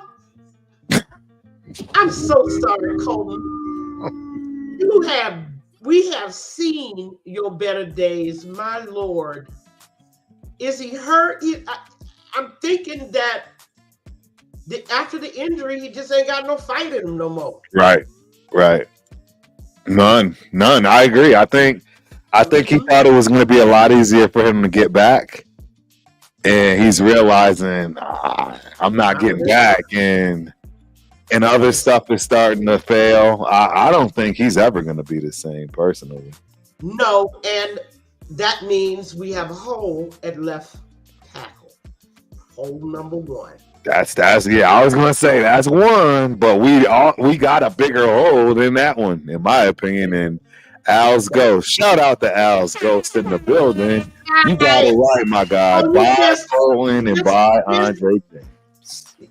I'm so sorry, Colton. We have seen your better days, my Lord. Is he hurt? I'm thinking that after the injury, he just ain't got no fight in him no more. Right. None. I agree. I think he thought it was going to be a lot easier for him to get back, and he's realizing I'm not getting back, and other stuff is starting to fail. I don't think he's ever going to be the same, personally. No, and that means we have a hole at left tackle. Hole number 1. That's I was going to say that's one, but we got a bigger hole than that one, in my opinion. And Al's Ghost, shout out to Al's Ghost in the building. You got it right, my guy. Bye, Cohen, and bye, Andre James.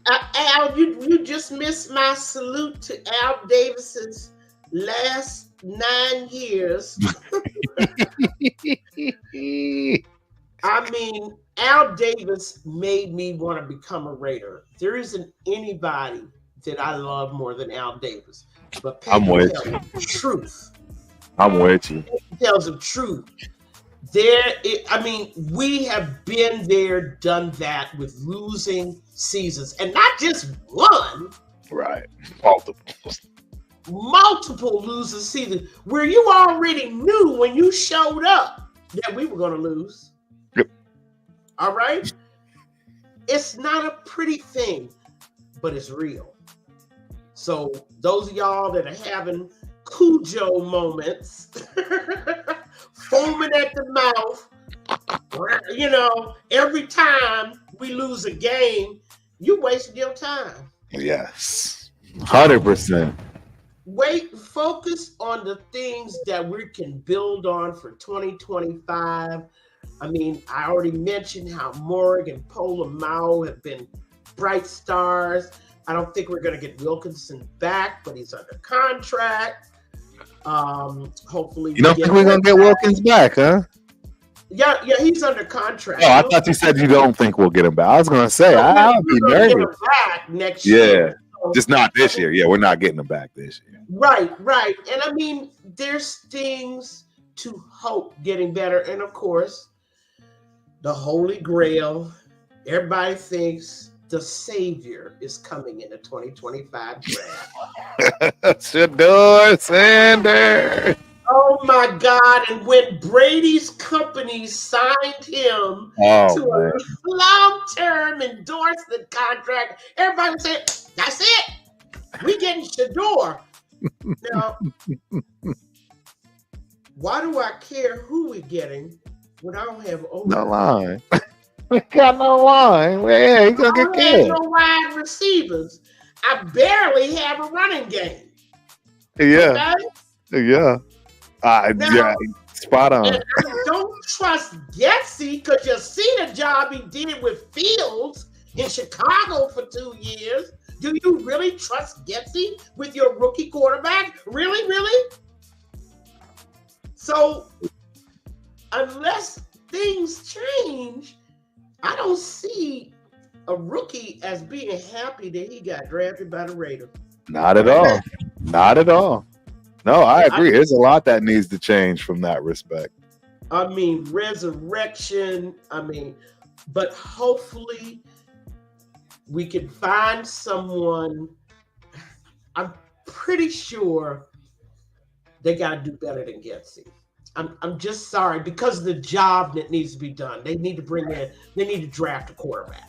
Al, you just missed my salute to Al Davis's last 9 years. I mean, Al Davis made me want to become a Raider. There isn't anybody that I love more than Al Davis. But Peggy I'm with tells the truth. I'm with you. Peggy tells the truth. We have been there, done that with losing seasons, and not just one. Right. Multiple losing seasons where you already knew when you showed up that we were going to lose. Yep. All right. It's not a pretty thing, but it's real. So those of y'all that are having Cujo moments, foaming at the mouth, every time we lose a game, you wasted your time. Yes, 100%. Focus on the things that we can build on for 2025. I mean, I already mentioned how Morg and Polamalu have been bright stars. I don't think we're going to get Wilkinson back, but he's under contract. Hopefully, You don't think we're gonna get Wilkins back, huh? Yeah, he's under contract. Oh, I thought you said you don't think we'll get him back. I was gonna say I would be we're gonna get nervous. him back next year. So, Just not this year. Yeah, we're not getting him back this year. Right. And I mean, there's things to hope getting better. And of course, the Holy Grail, everybody thinks the Savior is coming in the 2025 draft. Shador Sanders. Oh my God. And when Brady's company signed him to a long-term endorsement contract, everybody said, that's it. We getting Shador. Now, why do I care who we're getting when I don't have no line? We got no line. Yeah, he's gonna get killed. No wide receivers. I barely have a running game. Yeah. Okay? Yeah. Yeah, spot on. And I don't trust Getsy because you see the job he did with Fields in Chicago for 2 years. Do you really trust Getsy with your rookie quarterback? Really? So, unless things change, I don't see a rookie as being happy that he got drafted by the Raiders. Not at all. Not at all. No, I agree. There's a lot that needs to change from that respect. I mean, resurrection. But hopefully we can find someone. I'm pretty sure they got to do better than Getsy. I'm just sorry because of the job that needs to be done. They need to draft a quarterback.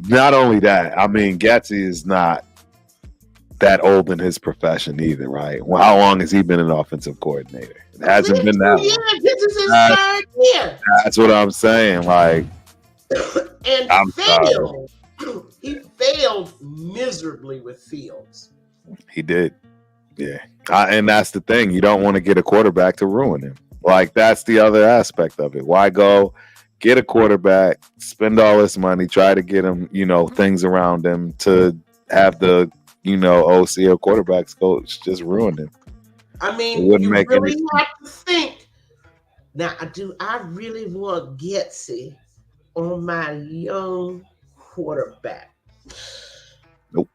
Not only that, I mean, Getsy is not that old in his profession either, right? Well, how long has he been an offensive coordinator? It hasn't been that long. This is his third year. That's what I'm saying. Like, and I'm failed. He failed miserably with Fields. He did. Yeah. And that's the thing. You don't want to get a quarterback to ruin him. Like, that's the other aspect of it. Why go get a quarterback, spend all this money, try to get him, things around him to have the OC or quarterbacks coach just ruined him. I mean, you really have to think. Now, do I really want Getsy on my young quarterback? Nope.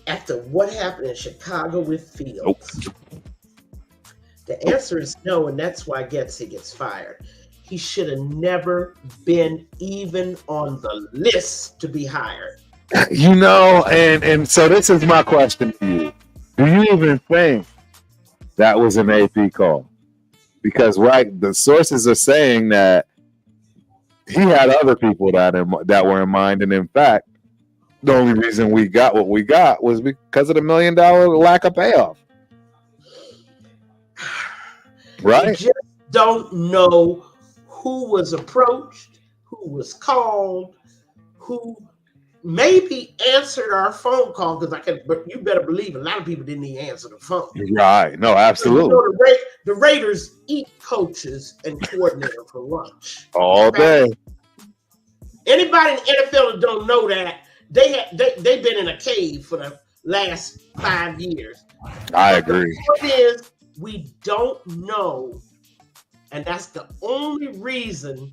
After what happened in Chicago with Fields? Nope. The answer is no, and that's why Getsy gets fired. He should have never been even on the list to be hired. And so this is my question to you. Do you even think that was an AP call? Because, right, the sources are saying that he had other people that were in mind. And in fact, the only reason we got what we got was because of the $1 million lack of payoff. Right? You just don't know who was approached, who was called, who maybe answered our phone call, but you better believe a lot of people didn't even answer the phone. Right. No, absolutely. The Raiders eat coaches and coordinator for lunch. All day. Anybody in the NFL that don't know that, they've been in a cave for the last 5 years. I agree. The point is, we don't know, and that's the only reason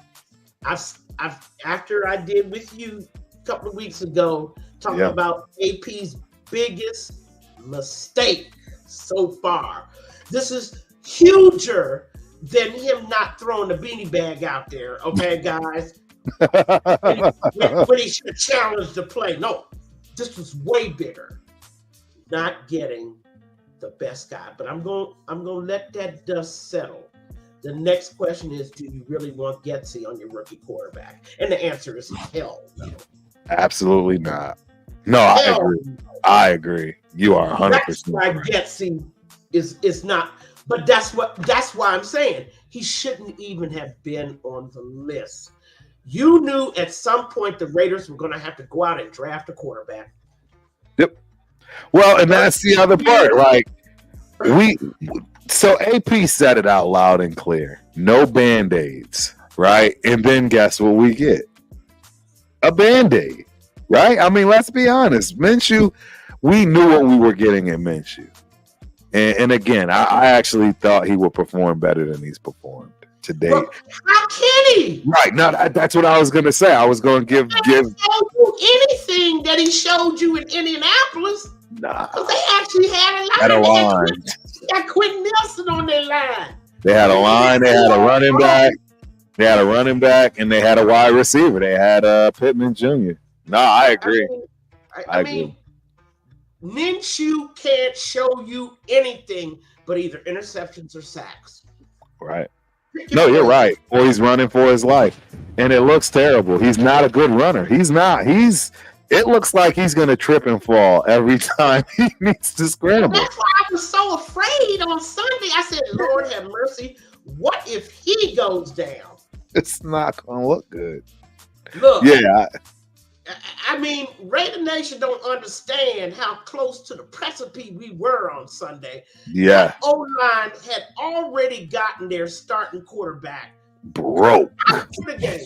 I've after I did with you a couple of weeks ago, talking about AP's biggest mistake so far. This is huger than him not throwing the beanie bag out there, okay, guys? when he should have challenged the play. No, this was way bigger. Not getting the best guy, but I'm gonna let that dust settle. The next question is, do you really want Getsy on your rookie quarterback? And the answer is hell no. Absolutely not. No, I agree. You are 100%. That's why Getsy is not. But that's why I'm saying he shouldn't even have been on the list. You knew at some point the Raiders were going to have to go out and draft a quarterback. Yep. Well, and that's the other part. Like, so AP said it out loud and clear. No Band-Aids, right? And then guess what we get? A Band-Aid, right? I mean, let's be honest. Minshew, we knew what we were getting in Minshew. And again, I actually thought he would perform better than he's performed to date. Well, how can he? Right. No, that's what I was going to say. I was going to give. Show you anything that he showed you in Indianapolis. Nah. Because they actually had a line. Had a line. They got Quentin Nelson on their line. They had a line. They had a running back. They had a running back, and they had a wide receiver. They had Pittman Jr. No, I agree. I agree. Minshew can't show you anything but either interceptions or sacks. Right. No, you're right. Or he's running for his life. And it looks terrible. He's not a good runner. He's not. It looks like he's going to trip and fall every time he needs to scramble. That's why I was so afraid on Sunday. I said, Lord have mercy. What if he goes down? It's not going to look good. Look. Yeah. I mean, Raider Nation don't understand how close to the precipice we were on Sunday. Yeah. O-line had already gotten their starting quarterback broke out of the game.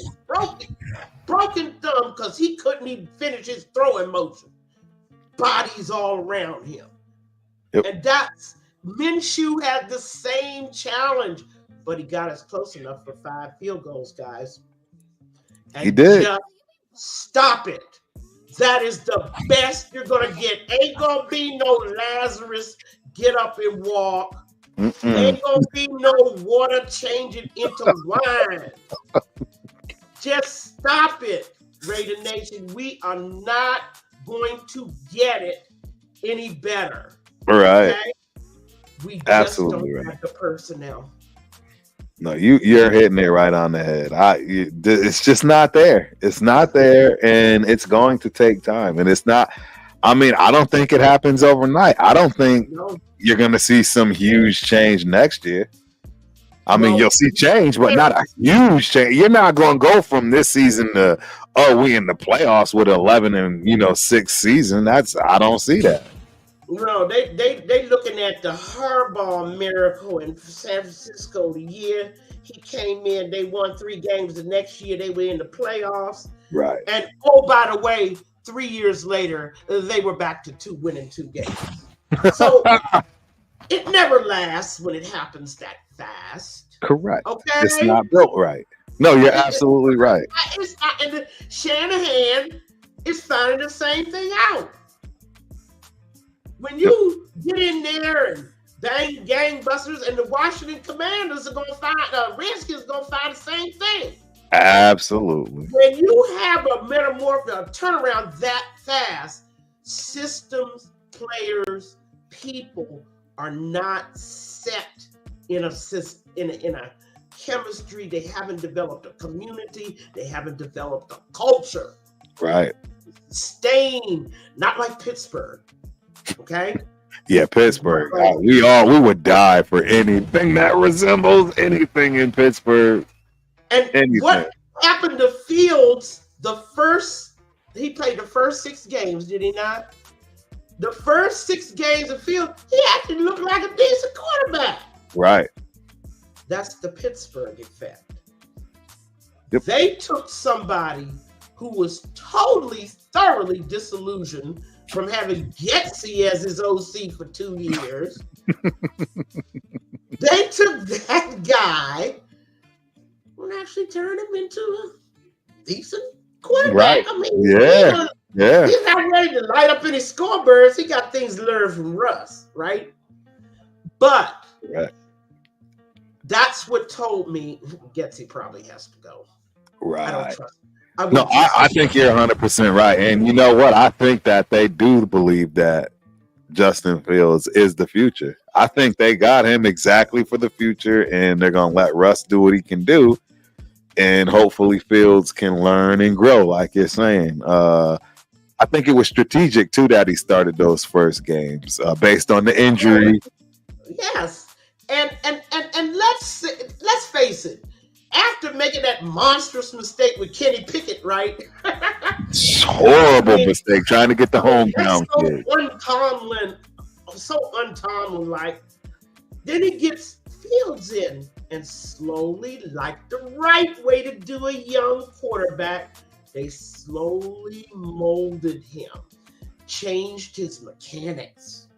Broken thumb because he couldn't even finish his throwing motion. Bodies all around him. Yep. And that's Minshew had the same challenge, but he got us close enough for 5 field goals, guys. And he did. Just stop it. That is the best you're going to get. Ain't going to be no Lazarus get up and walk. Ain't going to be no water changing into wine. Just stop it, Raider Nation. We are not going to get it any better. Right. Okay? We just absolutely don't have the personnel. No, you're hitting it right on the head. It's just not there. It's not there, and it's going to take time. And it's not. I mean, I don't think it happens overnight. I don't think you're going to see some huge change next year. I mean, you'll see change, but not a huge change. You're not going to go from this season to we in the playoffs with 11 and 6 season. I don't see that. No, they looking at the Harbaugh miracle in San Francisco. The year he came in, they won 3 games. The next year, they were in the playoffs. Right. And oh, by the way, 3 years later, they were back to winning 2 games. So it never lasts when it happens that fast. Correct. Okay. It's not built right. No, you're absolutely right. It's not, and Shanahan is finding the same thing out. When you get in there and bang gangbusters, and the Washington Commanders are going to find, Redskins are going to find the same thing. Absolutely. When you have a metamorphosis, a turnaround that fast, systems, players, people are not set in a system, in a chemistry. They haven't developed a community. They haven't developed a culture. Right. Staying, not like Pittsburgh. Okay. Yeah, Pittsburgh. We would die for anything that resembles anything in Pittsburgh. And anything. What happened to Fields? He played the first 6 games, did he not? The first 6 games of Fields, he actually looked like a decent quarterback. Right. That's the Pittsburgh effect. Yep. They took somebody who was thoroughly disillusioned from having Getsy as his OC for 2 years. They took that guy and actually turned him into a decent quarterback. Right. I mean, yeah. He's not ready to light up any scoreboards. He got things learned from Russ, right? But that's what told me Getsy probably has to go. Right. I don't trust him. I think you're 100% right. And you know what? I think that they do believe that Justin Fields is the future. I think they got him exactly for the future, and they're going to let Russ do what he can do. And hopefully Fields can learn and grow, like you're saying. I think it was strategic, too, that he started those first games based on the injury. Yes. And let's face it. After making that monstrous mistake with Kenny Pickett, right? Horrible mistake, trying to get the hometown kid. So unTomlin-like. Then he gets Fields in, and slowly, like the right way to do a young quarterback, they slowly molded him, changed his mechanics.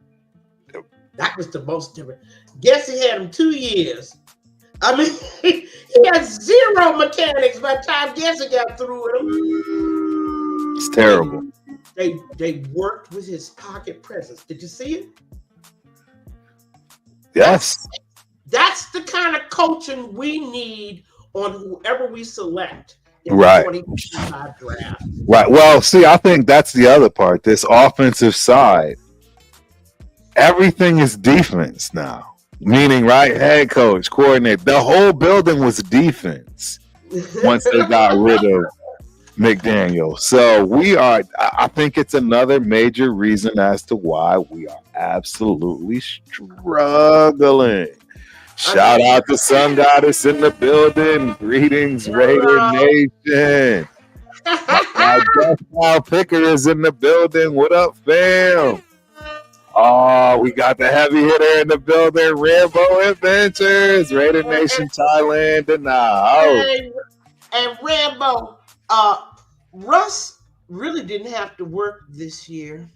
That was the most different. Guess he had him 2 years. I mean, he had zero mechanics by the time Guessing got through with him. It's terrible. They worked with his pocket presence. Did you see it? Yes. That's the kind of coaching we need on whoever we select in Right. the 2025 draft. Right. Well, see, I think that's the other part. This offensive side, everything is defense now. Meaning, right, head coach, coordinator, the whole building was defense once they got rid of McDaniel. So I think it's another major reason as to why we are absolutely struggling. Shout out to Sun Goddess in the building. Greetings, Raider Nation. My Picker is in the building. What up, fam? Oh, we got the heavy hitter in the building. Rambo Adventures. Raider Nation Thailand in the house. And Rambo, Russ really didn't have to work this year.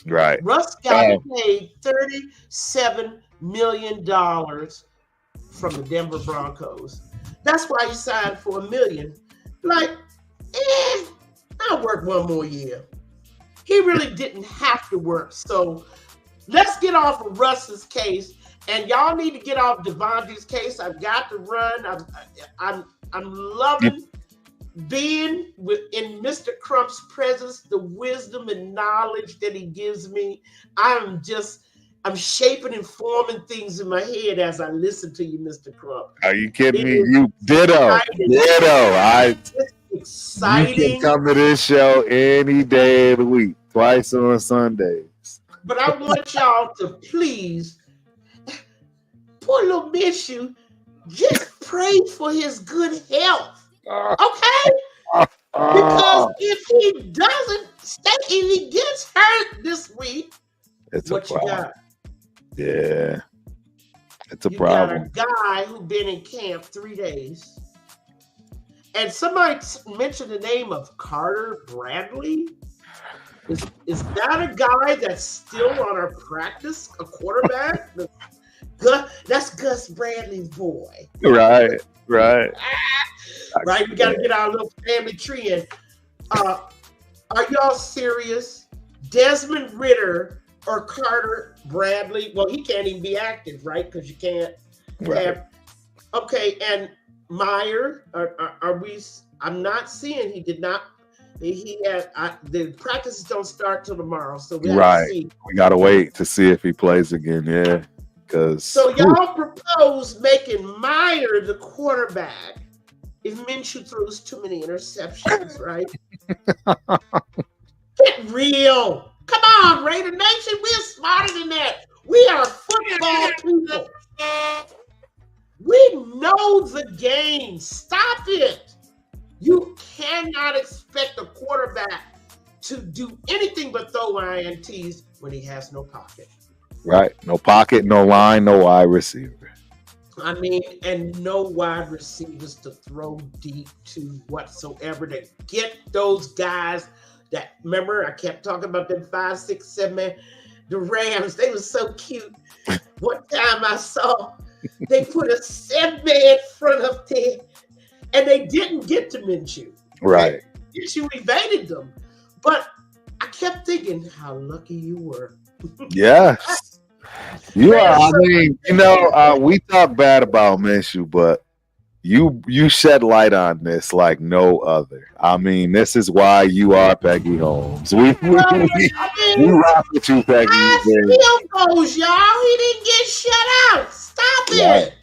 Right. Russ got paid $37 million from the Denver Broncos. That's why he signed for $1 million. Like, I'll work one more year. He really didn't have to work. So let's get off of Russ's case, and y'all need to get off Devontae's case. I've got to run. I'm loving being in Mr. Crump's presence, the wisdom and knowledge that he gives me. I'm shaping and forming things in my head as I listen to you, Mr. Crump. Are you kidding me? You ditto. It's exciting. You can come to this show any day of the week, twice on Sundays. But I want y'all to please, poor little Minshew, just pray for his good health. Okay? Because if he doesn't stay, if he gets hurt this week, it's what a you problem. got? Yeah. It's a you problem. Got a guy who been in camp 3 days. And somebody mentioned the name of Carter Bradley. Is that a guy that's still on our practice, a quarterback? That's Gus Bradley's boy. Right. Right, we got to get our little family tree in. Are y'all serious? Desmond Ridder or Carter Bradley? Well, he can't even be active, right? Because you can't have. Okay, and Meyer, are we? I'm not seeing. He did not. He had the practices don't start till tomorrow, so we have to see. We gotta wait to see if he plays again. Yeah. So y'all propose making Meyer the quarterback if Minshew throws too many interceptions, right? Get real. Come on, Raider Nation. We're smarter than that. We are football people. We know the game. Stop it. You cannot expect a quarterback to do anything but throw INTs when he has no pocket. Right. No pocket, no line, no wide receiver. I mean, and no wide receivers to throw deep to whatsoever to get those guys that, remember, I kept talking about them 5, 6, 7 man. The Rams, they were so cute. One time I saw they put a 7-man front of them and they didn't get to Minshew. Right. Minshew evaded them. But I kept thinking how lucky you were. Yes. You are. I mean, we talk bad about Minshew, but you shed light on this like no other. I mean, this is why you are Peggy Holmes. We rock with you, Peggy. Field goals, y'all. He didn't get shut out. Stop it.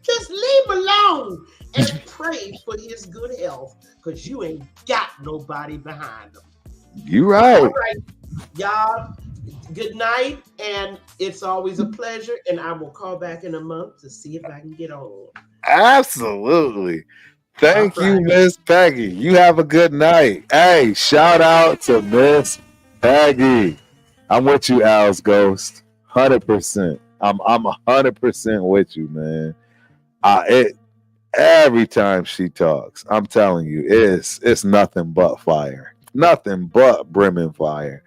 Just leave him alone and pray for his good health, because you ain't got nobody behind him. You right. All right, y'all. Good night, and it's always a pleasure. And I will call back in a month to see if I can get on. Absolutely. Thank you, Miss Peggy. You have a good night. Hey, shout out to Miss Peggy. I'm with you, Al's Ghost. 100%. I'm 100% with you, man. Every time she talks, I'm telling you, it's nothing but fire. Nothing but brimming fire.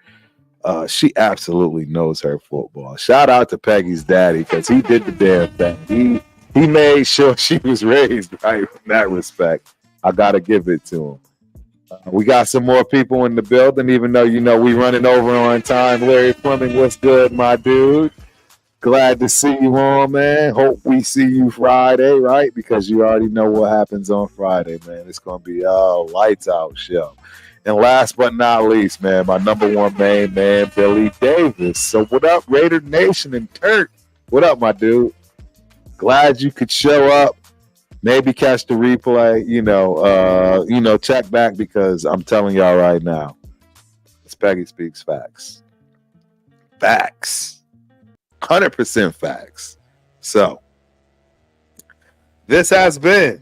She absolutely knows her football. Shout out to Peggy's daddy because he did the damn thing. He made sure she was raised right in that respect. I gotta give it to him. We got some more people in the building, even though we running over on time. Larry Fleming, what's good, my dude? Glad to see you on, man. Hope we see you Friday, right? Because you already know what happens on Friday, man. It's gonna be a lights out show. And last but not least, man, my number one main man, Billy Davis. So what up, Raider Nation and Turk? What up, my dude? Glad you could show up. Maybe catch the replay. Check back because I'm telling y'all right now, it's Peggy Speaks Facts. Facts. 100% facts. So, this has been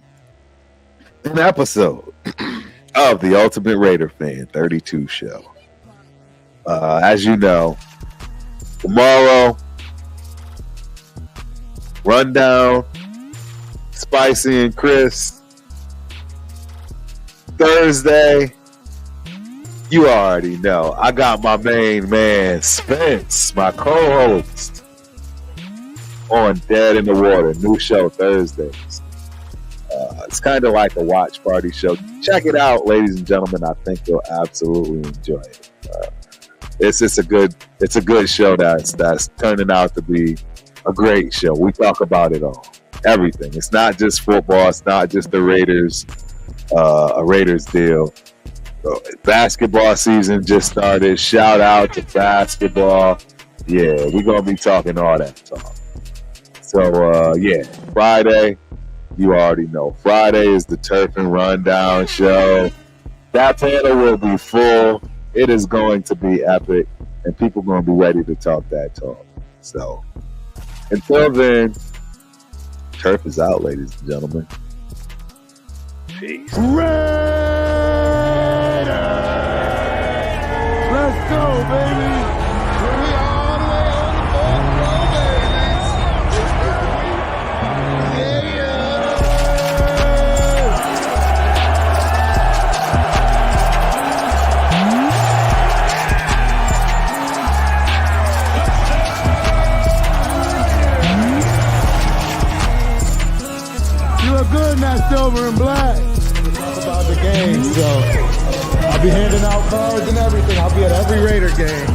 an episode of the Ultimate Raider Fan 32 show. As you know, tomorrow, Rundown, Spicy and Chris. Thursday, you already know. I got my main man, Spence, my co-host, on Dead in the Water. New show Thursdays. It's kind of like a watch party show. Check it out, ladies and gentlemen. I think you'll absolutely enjoy it. It's a good show that's turning out to be a great show. We talk about it all, everything. It's not just football. It's not just the Raiders, a Raiders deal. Basketball season just started. Shout out to basketball. Yeah, we're gonna be talking all that talk. So Friday. You already know. Friday is the Turf and Rundown show. That panel will be full. It is going to be epic, and people are going to be ready to talk that talk. So, until then, Turf is out, ladies and gentlemen. Peace. Raiders! Let's go, baby! We all the way on the fourth row, baby! Yeah! You look good in that silver and black. Talk about the game, so I'll be handing out cards and everything. I'll be at every Raider game.